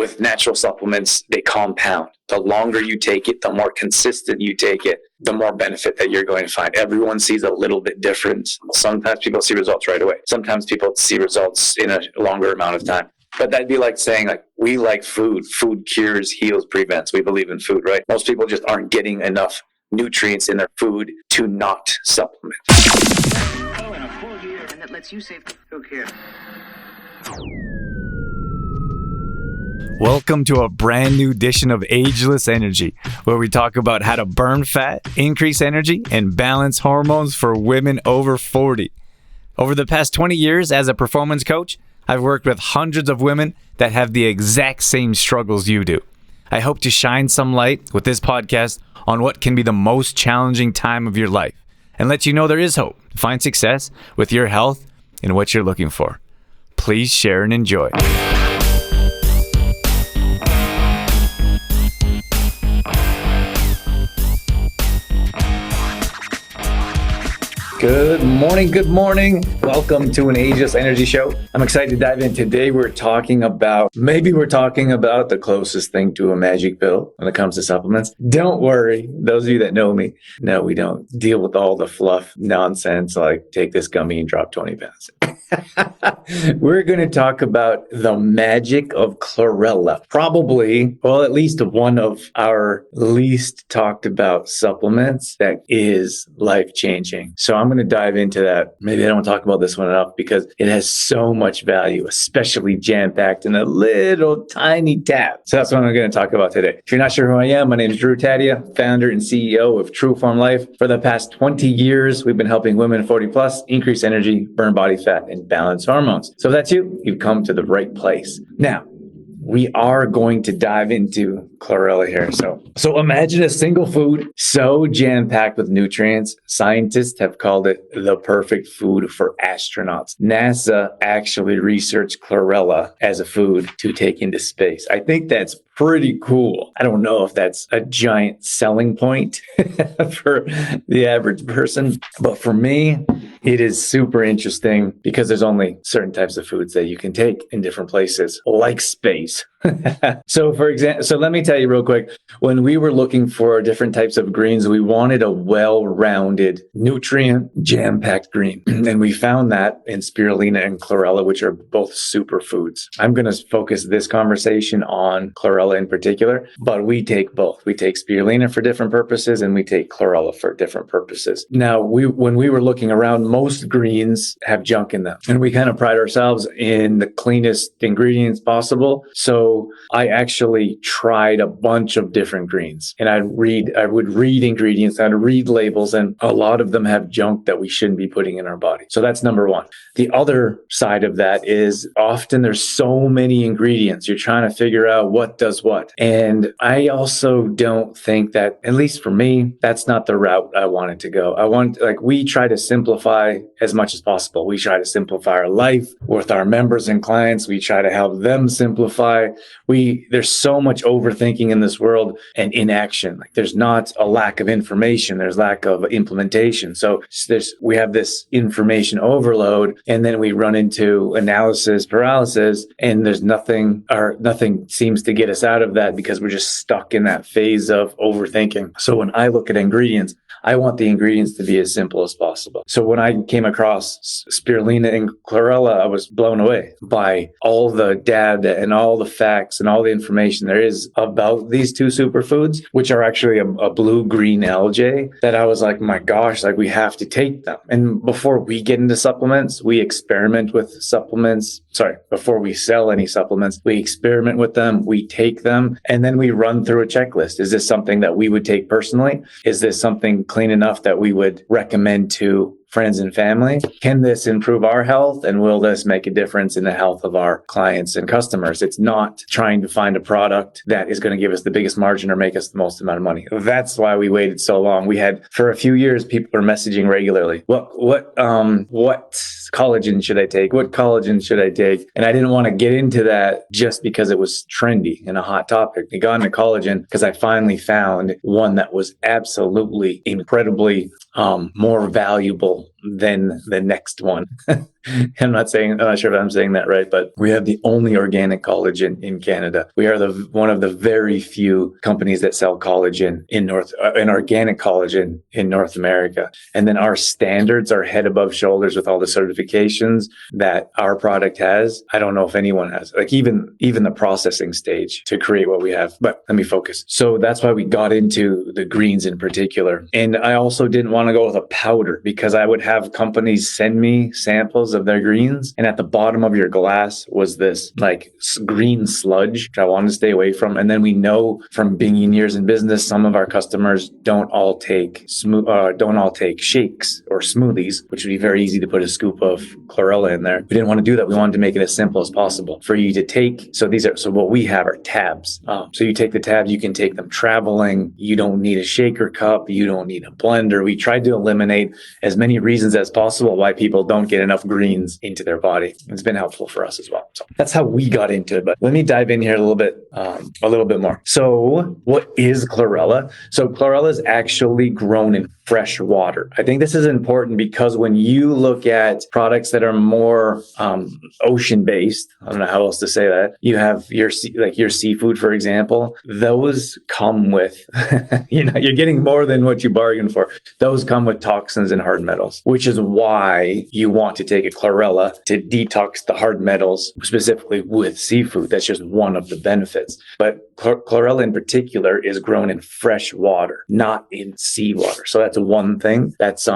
with natural supplements, they compound. The longer you take it, the more consistent you take it, the more benefit that you're going to find. Everyone sees a little bit different. Sometimes people see results right away. Sometimes people see results in a longer amount of time. But that'd be like saying, like, we like food. Food cures, heals, prevents. We believe in food, right? Most people just aren't getting enough nutrients in their food to not supplement. Oh, in a full year, and that lets you save. Look here. Welcome to a brand new edition of Ageless Energy, where we talk about how to burn fat, increase energy, and balance hormones for women over 40. Over the past 20 years as a performance coach, I've worked with hundreds of women that have the exact same struggles you do. I hope to shine some light with this podcast on what can be the most challenging time of your life and let you know there is hope to find success with your health and what you're looking for. Please share and enjoy. Good morning. Welcome to an Ageless Energy Show. I'm excited to dive in. Today we're talking about the closest thing to a magic pill when it comes to supplements. Don't worry, those of you that know me, no, we don't deal with all the fluff nonsense like take this gummy and drop 20 pounds. We're going to talk about the magic of chlorella. Probably, well, at least one of our least talked about supplements that is life-changing. So I'm going to dive into that. Maybe I don't talk about this one enough because it has so much value, especially jam-packed in a little tiny tab. So that's what I'm going to talk about today. If you're not sure who I am, my name is Drew Tadia, founder and CEO of True Form Life. For the past 20 years, we've been helping women 40 plus increase energy, burn body fat, and balance hormones. So if that's you, you've come to the right place. Now, we are going to dive into chlorella here. So imagine a single food so jam-packed with nutrients. Scientists have called it the perfect food for astronauts. NASA actually researched chlorella as a food to take into space. I think that's pretty cool. I don't know if that's a giant selling point for the average person, but for me, it is super interesting because there's only certain types of foods that you can take in different places, like space. So let me tell you real quick, when we were looking for different types of greens, we wanted a well-rounded, nutrient jam-packed green. And we found that in spirulina and chlorella, which are both superfoods. I'm going to focus this conversation on chlorella in particular, but we take both. We take spirulina for different purposes and we take chlorella for different purposes. Now, when we were looking around, most greens have junk in them, and we kind of pride ourselves in the cleanest ingredients possible. So I actually tried a bunch of different greens, and I would read ingredients, I'd read labels, and a lot of them have junk that we shouldn't be putting in our body. So that's number one. The other side of that is often there's so many ingredients. You're trying to figure out what does what. And I also don't think that, at least for me, that's not the route I wanted to go. We try to simplify as much as possible. We try to simplify our life with our members and clients. We try to help them simplify. There's so much overthinking in this world and inaction. Like, there's not a lack of information, there's lack of implementation. So we have this information overload, and then we run into analysis paralysis, and there's nothing seems to get us out of that because we're just stuck in that phase of overthinking. So when I look at ingredients, I want the ingredients to be as simple as possible. So when I came across spirulina and chlorella, I was blown away by all the data and all the facts and all the information there is about these two superfoods, which are actually a blue-green algae, that I was like, my gosh, like, we have to take them. And before we get into supplements, we experiment with supplements. Before we sell any supplements, we experiment with them, we take them, and then we run through a checklist. Is this something that we would take personally? Is this something clean enough that we would recommend to friends and family? Can this improve our health? And will this make a difference in the health of our clients and customers? It's not trying to find a product that is going to give us the biggest margin or make us the most amount of money. That's why we waited so long. We had, for a few years, people were messaging regularly. What collagen should I take? What collagen should I take? And I didn't want to get into that just because it was trendy and a hot topic. I got into collagen because I finally found one that was absolutely incredibly more valuable than the next one. I'm not sure if I'm saying that right, but we have the only organic collagen in Canada. We are one of the very few companies that sell collagen in organic collagen in North America. And then our standards are head above shoulders with all the certifications that our product has. I don't know if anyone has, like even the processing stage to create what we have. But let me focus. So that's why we got into the greens in particular. And I also didn't want to go with a powder because I would have companies send me samples of their greens, and at the bottom of your glass was this like green sludge, which I wanted to stay away from. And then we know from being years in business, some of our customers don't all take shakes or smoothies, which would be very easy to put a scoop of chlorella in there. We didn't want to do that. We wanted to make it as simple as possible for you to take. So what we have are tabs. So you take the tabs, you can take them traveling. You don't need a shaker cup. You don't need a blender. We tried to eliminate as many reasons as possible why people don't get enough greens into their body. It's been helpful for us as well. So that's how we got into it. But let me dive in here a little bit more. So what is chlorella? So chlorella is actually grown in fresh water. I think this is important because when you look at products that are more ocean-based, I don't know how else to say that, you have your seafood, for example, those come with, you're getting more than what you bargained for. Those come with toxins and hard metals, which is why you want to take a chlorella to detox the hard metals, specifically with seafood. That's just one of the benefits. But chlorella in particular is grown in fresh water, not in seawater. So that's one thing that's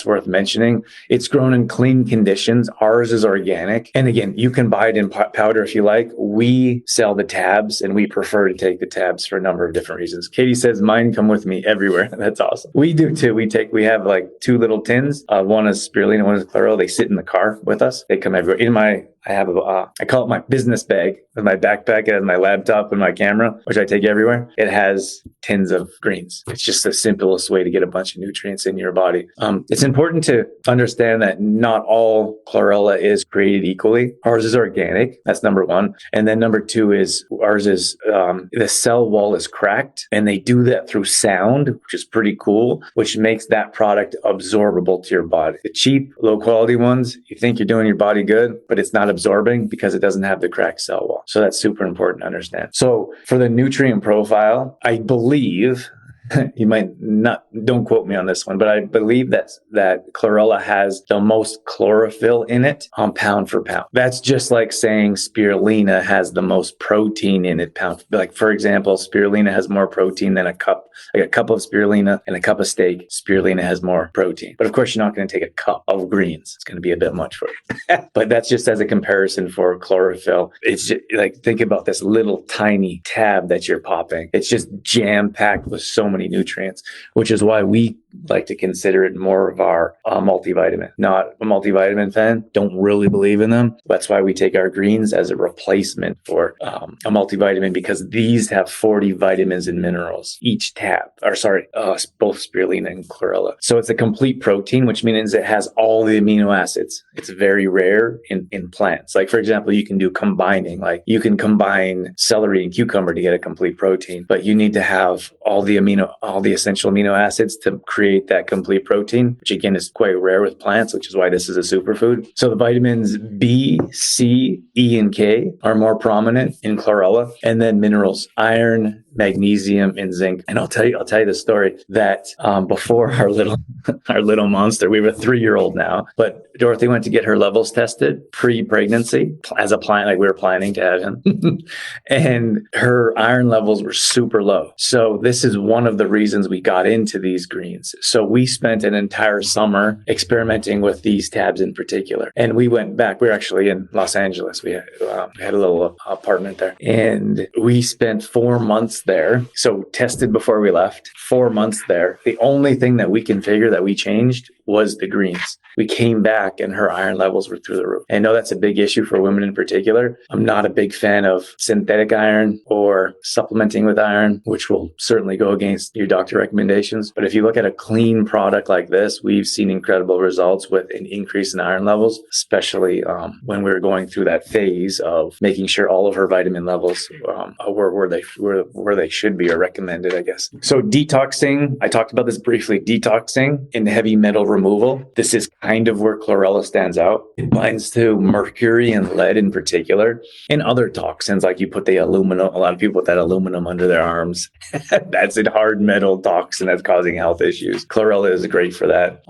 worth mentioning. It's grown in clean conditions. Ours is organic. And again, you can buy it in powder if you like. We sell the tabs and we prefer to take the tabs for a number of different reasons. Katie says mine come with me everywhere. That's awesome. We do too. We have like two little tins. One is spirulina, one is chlorella. They sit in the car with us. They come everywhere. I have I call it my business bag with my backpack. It has my laptop and my camera, which I take everywhere. It has tins of greens. It's just the simplest way to get a bunch of nutrients in your body. It's important to understand that not all chlorella is created equally. Ours is organic. That's number one. And then number two is ours is the cell wall is cracked, and they do that through sound, which is pretty cool, which makes that product absorbable to your body. The cheap, low quality ones, you think you're doing your body good, but it's not absorbing because it doesn't have the cracked cell wall. So that's super important to understand. So for the nutrient profile, I believe you might not, don't quote me on this one, but I believe that chlorella has the most chlorophyll in it on pound for pound. That's just like saying spirulina has the most protein in it pound. Like for example, spirulina has more protein than a cup of spirulina and a cup of steak. Spirulina has more protein. But of course, you're not going to take a cup of greens. It's going to be a bit much for you. But that's just as a comparison for chlorophyll. It's just like, think about this little tiny tab that you're popping. It's just jam packed with so many nutrients, which is why we like to consider it more of our multivitamin. Not a multivitamin fan, don't really believe in them. That's why we take our greens as a replacement for a multivitamin, because these have 40 vitamins and minerals each tab, both spirulina and chlorella. So it's a complete protein, which means it has all the amino acids. It's very rare in plants. Like for example, you can do combining, like you can combine celery and cucumber to get a complete protein, but you need to have all the essential amino acids to create that complete protein, which again is quite rare with plants, which is why this is a superfood. So the vitamins B, C, E, and K are more prominent in chlorella, and then minerals, iron, magnesium, and zinc. And I'll tell you the story that before our little monster, we have a 3-year-old now, but Dorothy went to get her levels tested pre-pregnancy as a plan, like we were planning to have him, and her iron levels were super low. So this is one of the reasons we got into these greens. So we spent an entire summer experimenting with these tabs in particular. And we went back. We were actually in Los Angeles. We had a little apartment there, and we spent 4 months there. So tested before we left, 4 months there. The only thing that we can figure that we changed was the greens. We came back and her iron levels were through the roof. I know that's a big issue for women in particular. I'm not a big fan of synthetic iron or supplementing with iron, which will certainly go against your doctor recommendations. But if you look at a clean product like this, we've seen incredible results with an increase in iron levels, especially when we were going through that phase of making sure all of her vitamin levels were where they should be or recommended, I guess. So detoxing, I talked about this briefly, detoxing and heavy metal removal removal, this is kind of where chlorella stands out. It binds to mercury and lead in particular, and other toxins, like you put the aluminum. A lot of people put that aluminum under their arms. That's a hard metal toxin that's causing health issues. Chlorella is great for that.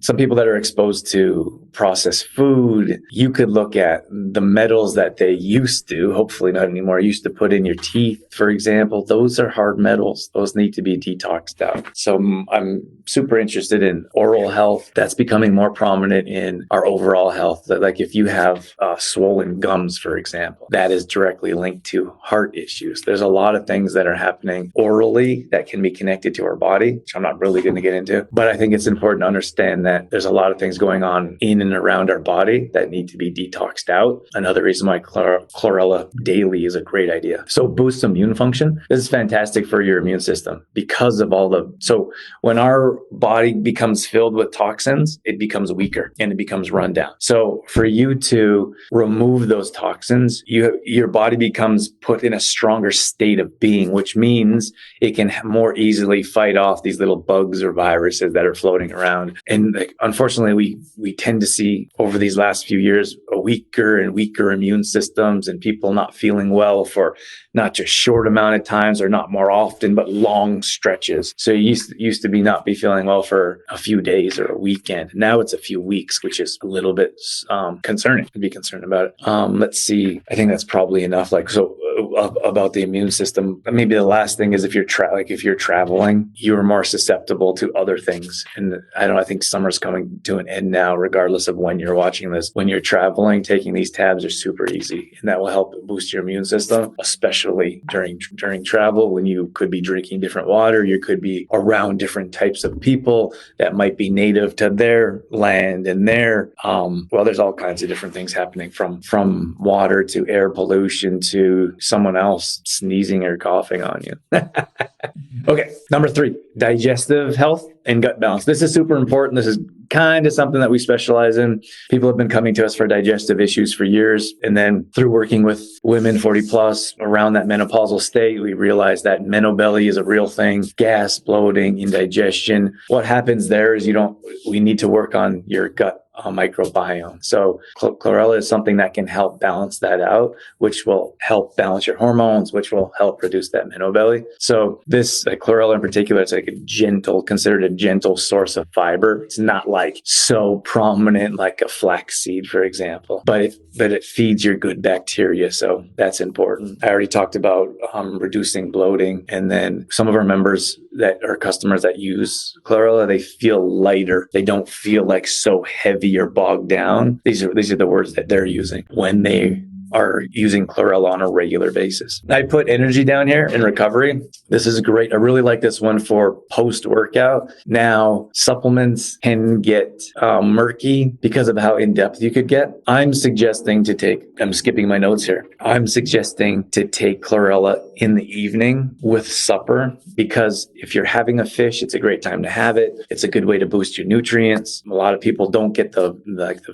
Some people that are exposed to processed food, you could look at the metals that they used to, hopefully not anymore, used to put in your teeth, for example. Those are hard metals. Those need to be detoxed out. So I'm super interested in oral health. That's becoming more prominent in our overall health. Like if you have swollen gums, for example, that is directly linked to heart issues. There's a lot of things that are happening orally that can be connected to our body, which I'm not really going to get into. But I think it's important to understand that there's a lot of things going on in and around our body that need to be detoxed out. Another reason why chlorella daily is a great idea. So boosts immune function. This is fantastic for your immune system because of so when our body becomes filled with toxins, it becomes weaker and it becomes run down. So for you to remove those toxins, your body becomes put in a stronger state of being, which means it can more easily fight off these little bugs or viruses that are floating around. And unfortunately, we tend to see over these last few years a weaker and weaker immune systems and people not feeling well for not just short amount of times or not more often, but long stretches. So you used to not be feeling well for a few days or a weekend. Now it's a few weeks, which is a little bit concerning to be concerned about it. Let's see. I think that's probably enough. About the immune system. Maybe the last thing is if you're traveling, you're more susceptible to other things. And I think summer's coming to an end now, regardless of when you're watching this. When you're traveling, taking these tabs are super easy, and that will help boost your immune system, especially during travel when you could be drinking different water, you could be around different types of people that might be native to their land and there's all kinds of different things happening from water to air pollution to someone else sneezing or coughing on you. Okay, number 3, digestive health and gut balance. This is super important. This is kind of something that we specialize in. People have been coming to us for digestive issues for years. And then through working with women 40 plus around that menopausal state, we realized that menobelly is a real thing. Gas, bloating, indigestion. What happens there is we need to work on your gut microbiome. So chlorella is something that can help balance that out, which will help balance your hormones, which will help reduce that menobelly. So this chlorella in particular, it's like considered a gentle source of fiber. It's not like so prominent like a flaxseed, for example, but it feeds your good bacteria. So that's important. I already talked about reducing bloating, and then some of our members that are customers that use chlorella, they feel lighter. They don't feel like so heavy or bogged down. These are the words that they're using when they are using chlorella on a regular basis. I put energy down here in recovery. This is great. I really like this one for post-workout. Now, supplements can get murky because of how in-depth you could get. I'm skipping my notes here. I'm suggesting to take chlorella in the evening with supper, because if you're having a fish, it's a great time to have it. It's a good way to boost your nutrients. A lot of people don't get the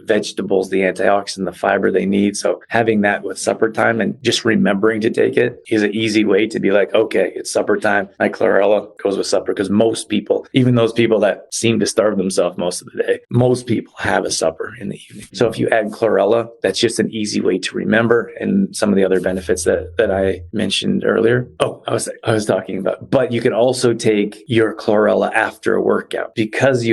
vegetables, the antioxidant, the fiber they need. So having that with supper time and just remembering to take it is an easy way to be like, okay, it's supper time. My chlorella goes with supper, because most people, even those people that seem to starve themselves most of the day, most people have a supper in the evening. So if you add chlorella, that's just an easy way to remember, and some of the other benefits that I mentioned earlier. Oh, I was talking about, but you can also take your chlorella after a workout, because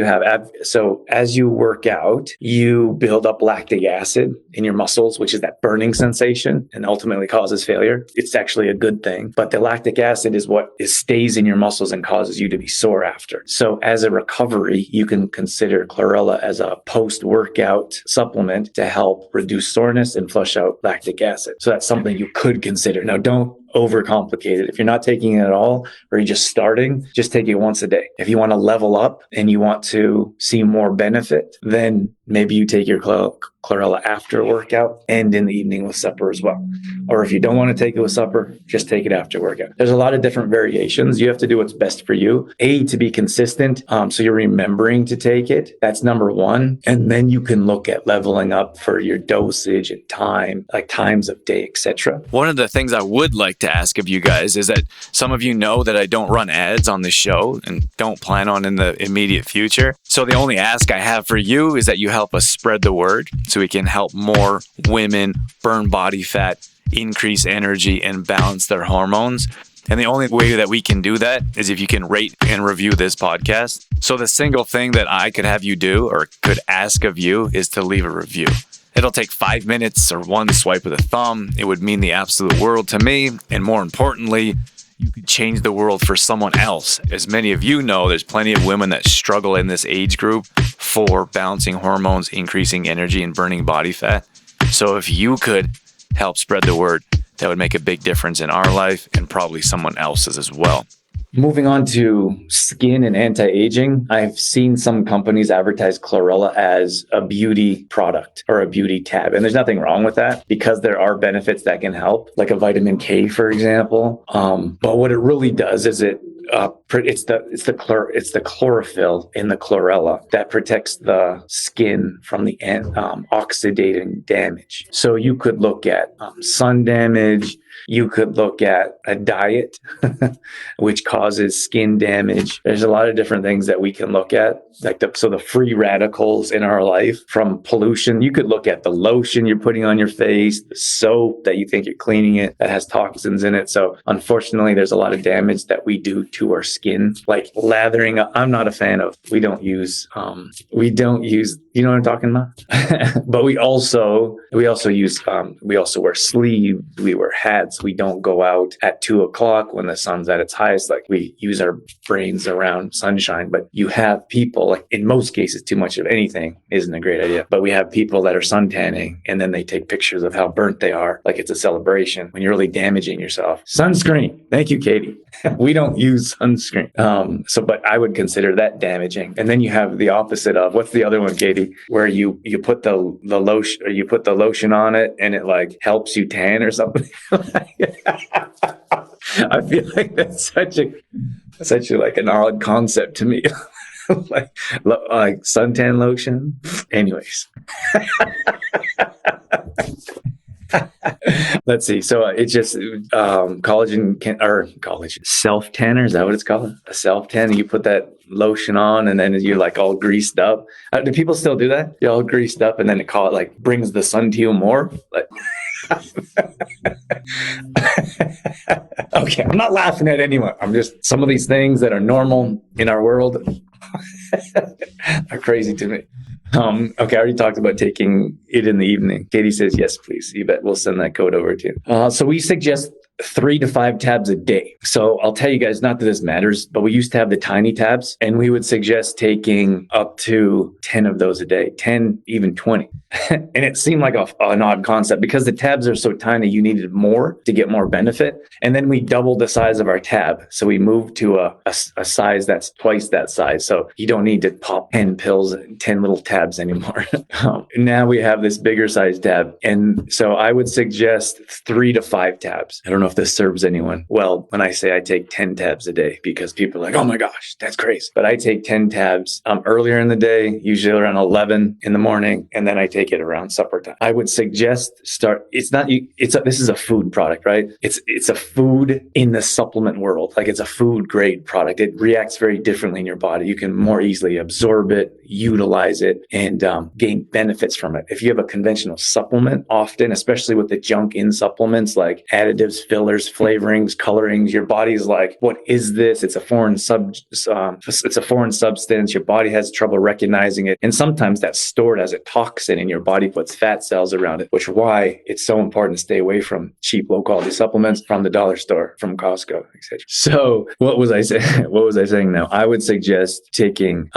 so as you work out, you build up lactic acid in your muscles, which is that burning sensation and ultimately causes failure. It's actually a good thing, but the lactic acid is what stays in your muscles and causes you to be sore after. So as a recovery, you can consider chlorella as a post-workout supplement to help reduce soreness and flush out lactic acid. So that's something you could consider. Now, don't overcomplicate it. If you're not taking it at all, or you're just starting, just take it once a day. If you want to level up and you want to see more benefit, then maybe you take your chlorella after a workout and in the evening with supper as well. Or if you don't want to take it with supper, just take it after workout. There's a lot of different variations. You have to do what's best for you. To be consistent, so you're remembering to take it. That's number one. And then you can look at leveling up for your dosage and time, like times of day, etc. One of the things I would like to ask of you guys is that some of you know that I don't run ads on this show and don't plan on in the immediate future. So the only ask I have for you is that you help us spread the word so we can help more women burn body fat, increase energy, and balance their hormones. And the only way that we can do that is if you can rate and review this podcast. So the single thing that I could have you do or could ask of you is to leave a review. It'll take 5 minutes or one swipe of the thumb. It would mean the absolute world to me. And more importantly, you could change the world for someone else. As many of you know, there's plenty of women that struggle in this age group for balancing hormones, increasing energy, and burning body fat. So if you could help spread the word, that would make a big difference in our life and probably someone else's as well. Moving on to skin and anti-aging, I've seen some companies advertise chlorella as a beauty product or a beauty tab. And there's nothing wrong with that because there are benefits that can help, like a vitamin K, for example. But what it really does is it's the chlorophyll in the chlorella that protects the skin from the oxidating damage. So you could look at sun damage. You could look at a diet, which causes skin damage. There's a lot of different things that we can look at, like the free radicals in our life from pollution. You could look at the lotion you're putting on your face, the soap that you think you're cleaning it that has toxins in it. So unfortunately, there's a lot of damage that we do to our skin, like lathering up. I'm not a fan of. We don't use. You know what I'm talking about? But we also use. We also wear sleeves. We wear hats. We don't go out at 2:00 when the sun's at its highest. Like we use our brains around sunshine. But you have people, like in most cases, too much of anything isn't a great idea. But we have people that are sun tanning and then they take pictures of how burnt they are, like it's a celebration when you're really damaging yourself. Sunscreen. Thank you, Katie. We don't use sunscreen. But I would consider that damaging. And then you have the opposite of, what's the other one, Katie? Where you put the lotion, or you put the lotion on it and it like helps you tan or something. I feel like that's such a like an odd concept to me. like suntan lotion. Anyways. Let's see. So it's just collagen self tanner. Is that what it's called? A self tan. You put that lotion on and then you're like all greased up. Do people still do that? You're all greased up and then it like brings the sun to you more. Like. Okay, I'm not laughing at anyone. I'm just, some of these things that are normal in our world are crazy to me. Okay, I already talked about taking it in the evening. Katie says, yes, please. You bet. We'll send that code over to you. So we suggest 3 to 5 tabs a day. So I'll tell you guys, not that this matters, but we used to have the tiny tabs and we would suggest taking up to 10 of those a day, 10, even 20. And it seemed like an odd concept because the tabs are so tiny, you needed more to get more benefit. And then we doubled the size of our tab. So we moved to a size that's twice that size. So you don't need to pop 10 pills, 10 little tabs anymore. Now we have this bigger size tab. And so I would suggest 3 to 5 tabs. I don't know if this serves anyone well when I say I take 10 tabs a day, because people are like, oh my gosh, that's crazy. But I take 10 tabs earlier in the day, usually around 11 in the morning, and then I take it around supper time. I would suggest this is a food product, right? It's a food in the supplement world. Like it's a food grade product. It reacts very differently in your body. You can more easily absorb it, utilize it, and gain benefits from it. If you have a conventional supplement, often, especially with the junk in supplements like additives, fillers, flavorings, colorings, your body's like, what is this? It's a foreign substance. Your body has trouble recognizing it. And sometimes that's stored as a toxin and your body puts fat cells around it, which is why it's so important to stay away from cheap, low quality supplements from the dollar store, from Costco, etc. So what was I saying? What was I saying now? I would suggest taking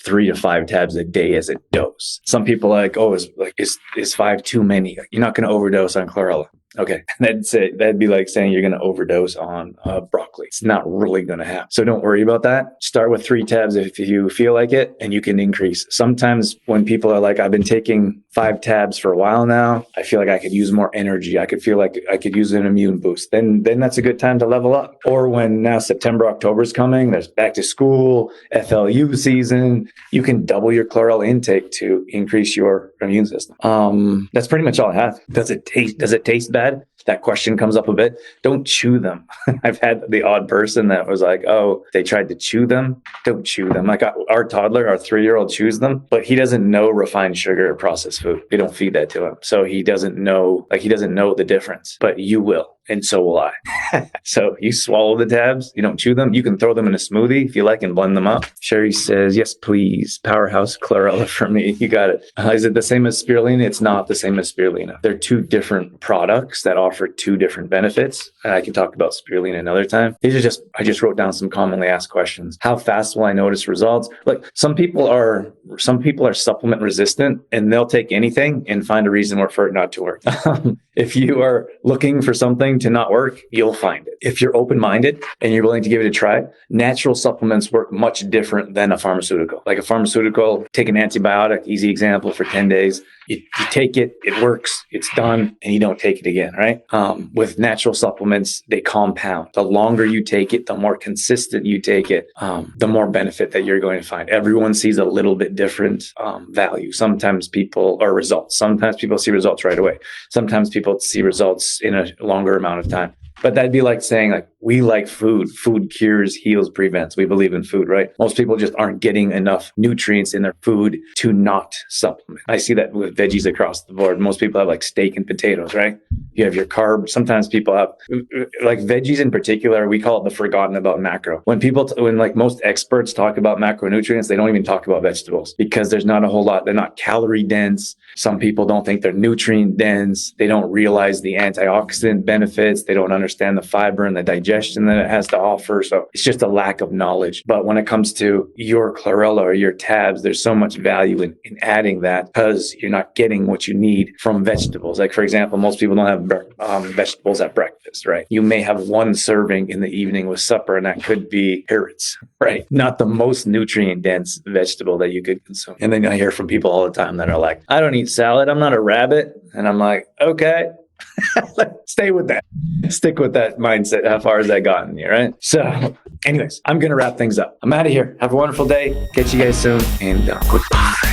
3 to 5 tabs a day as a dose. Some people are like, is 5 too many? You're not going to overdose on chlorella. Okay. That'd be like saying you're going to overdose on broccoli. It's not really going to happen. So don't worry about that. Start with 3 tabs if you feel like it, and you can increase. Sometimes when people are like, I've been taking 5 tabs for a while now, I feel like I could use more energy. I could feel like I could use an immune boost. Then that's a good time to level up. Or when now September, October is coming, there's back to school, FLU season, you can double your chlorella intake to increase your immune system. That's pretty much all I have. Does it taste bad? That question comes up a bit. Don't chew them. I've had the odd person that was like, oh, they tried to chew them. Don't chew them. Like our toddler, our 3-year-old chews them, but he doesn't know refined sugar or processed food. We don't feed that to him. So he doesn't know the difference, but you will. And so will I. So you swallow the tabs, you don't chew them. You can throw them in a smoothie if you like and blend them up. Sherry says, yes, please. Powerhouse chlorella for me. You got it. Is it the same as spirulina? It's not the same as spirulina. They're 2 different products that offer 2 different benefits. And I can talk about spirulina another time. I just wrote down some commonly asked questions. How fast will I notice results? Look, some people are supplement resistant and they'll take anything and find a reason for it not to work. If you are looking for something to not work, you'll find it. If you're open-minded and you're willing to give it a try, natural supplements work much different than a pharmaceutical. Like a pharmaceutical, take an antibiotic, easy example, for 10 days. You take it, it works, it's done, and you don't take it again, right? With natural supplements, they compound. The longer you take it, the more consistent you take it, the more benefit that you're going to find. Everyone sees a little bit different value. Sometimes people see results right away. Sometimes people see results in a longer amount of time. But that'd be like saying, like, we like food. Food cures, heals, prevents. We believe in food, right? Most people just aren't getting enough nutrients in their food to not supplement. I see that with veggies across the board. Most people have like steak and potatoes, right? You have your carbs. Sometimes people have like veggies in particular. We call it the forgotten about macro. When like most experts talk about macronutrients, they don't even talk about vegetables because there's not a whole lot. They're not calorie dense. Some people don't think they're nutrient dense. They don't realize the antioxidant benefits. They don't understand the fiber and the digestion that it has to offer. So it's just a lack of knowledge. But when it comes to your chlorella or your tabs, there's so much value in adding that because you're not getting what you need from vegetables. Like, for example, most people don't have vegetables at breakfast, right? You may have 1 serving in the evening with supper, and that could be carrots, right? Not the most nutrient dense vegetable that you could consume. And then I hear from people all the time that are like, I don't eat salad. I'm not a rabbit. And I'm like, okay. Stay with that. Stick with that mindset. How far has that gotten you, right? So anyways, I'm going to wrap things up. I'm out of here. Have a wonderful day. Catch you guys soon. And goodbye.